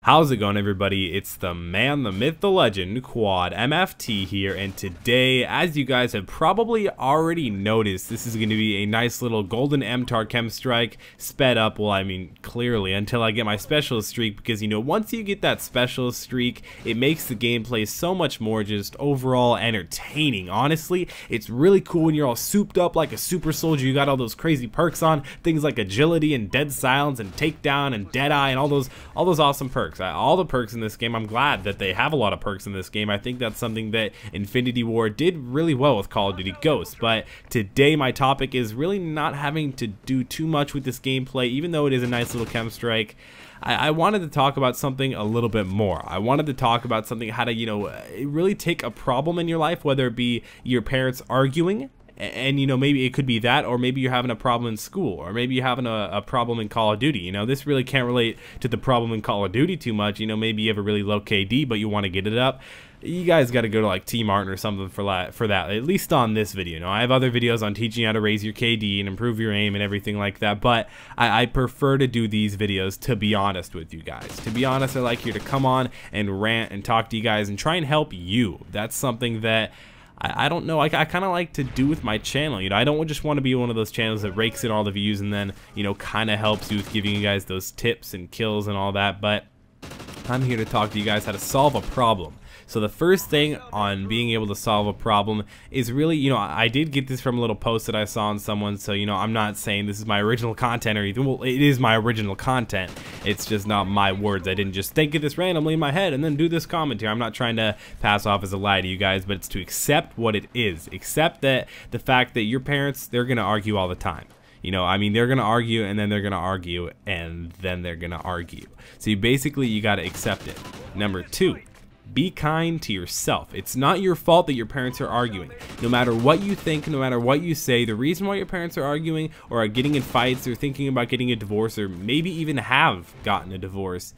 How's it going, everybody? It's the man, the myth, the legend, Quadmft here, and today, as you guys have probably already noticed, this is going to be a nice little golden MTAR KEM Strike, sped up, well, I mean, clearly, until I get my specialist streak, because, you know, once you get that specialist streak, it makes the gameplay so much more just overall entertaining. Honestly, it's really cool when you're all souped up like a super soldier. You got all those crazy perks on, things like agility and dead silence and takedown and deadeye and all those awesome perks. All the perks in this game, I'm glad that they have a lot of perks in this game. I think that's something that Infinity Ward did really well with Call of Duty Ghosts. But today my topic is really not having to do too much with this gameplay, even though it is a nice little KEM Strike. I wanted to talk about something a little bit more. I wanted to talk about something, how to, you know, really take a problem in your life, whether it be your parents arguing, and you know, maybe it could be that, or maybe you're having a problem in school, or maybe you're having a problem in Call of Duty. You know, this really can't relate to the problem in Call of Duty too much. You know, maybe you have a really low KD but you want to get it up. You guys got to go to like Team Martin or something for that, at least on this video. Now, I have other videos on teaching you how to raise your KD and improve your aim and everything like that, but I prefer to do these videos, to be honest with you guys. To be honest, I like here to come on and rant and talk to you guys and try and help you. That's something that I don't know, I kind of like to do with my channel. You know, I don't just want to be one of those channels that rakes in all the views and then, you know, kind of helps you with giving you guys those tips and kills and all that, but I'm here to talk to you guys how to solve a problem. So the first thing on being able to solve a problem is really, you know, I did get this from a little post that I saw on someone, so, you know, I'm not saying this is my original content or anything. Well, it is my original content. It's just not my words. I didn't just think of this randomly in my head and then do this commentary. I'm not trying to pass off as a lie to you guys, but it's to accept what it is. Accept that the fact that your parents, they're going to argue all the time. You know, I mean, they're going to argue and then they're going to argue and then they're going to argue. So you got to accept it. Number two, be kind to yourself. It's not your fault that your parents are arguing. No matter what you think, no matter what you say, the reason why your parents are arguing or are getting in fights or thinking about getting a divorce or maybe even have gotten a divorce,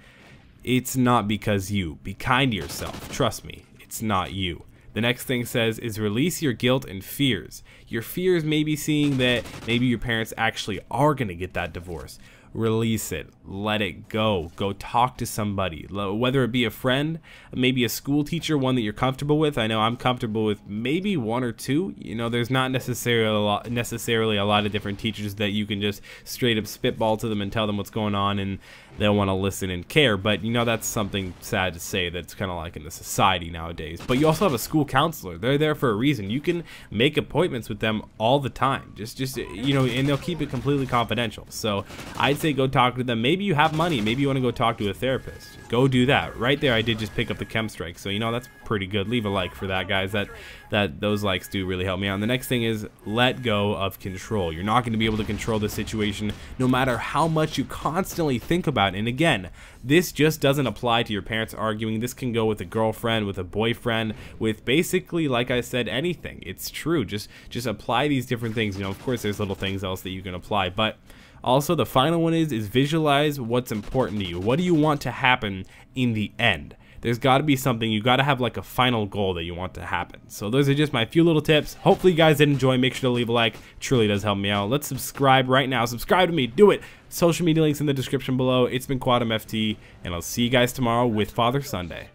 it's not because you. Be kind to yourself. Trust me, it's not you. The next thing says is release your guilt and fears. Your fears may be seeing that maybe your parents actually are going to get that divorce. Release it. Let it go. Go talk to somebody, whether it be a friend, maybe a school teacher, one that you're comfortable with. I know I'm comfortable with maybe one or two. You know, there's not necessarily a lot of different teachers that you can just straight up spitball to them and tell them what's going on and they'll want to listen and care. But, you know, that's something sad to say that's kind of like in the society nowadays. But you also have a school counselor. They're there for a reason. You can make appointments with them all the time. Just you know, and they'll keep it completely confidential. So I'd say go talk to them. Maybe you have money. Maybe you want to go talk to a therapist. Go do that. Right there, I did just pick up the KEM Strike. So, you know, that's pretty good. Leave a like for that, guys. Those likes do really help me out. And the next thing is let go of control. You're not going to be able to control the situation no matter how much you constantly think about it. And again, this just doesn't apply to your parents arguing. This can go with a girlfriend, with a boyfriend, with basically, like I said, anything. It's true. Just apply these different things. You know, of course, there's little things else that you can apply, but also the final one is visualize what's important to you. What do you want to happen in the end? There's got to be something. You got to have like a final goal that you want to happen. So those are just my few little tips. Hopefully you guys did enjoy. Make sure to leave a like. It truly does help me out. Let's subscribe right now. Subscribe to me. Do it. Social media links in the description below. It's been Quadmft, and I'll see you guys tomorrow with Father Sunday.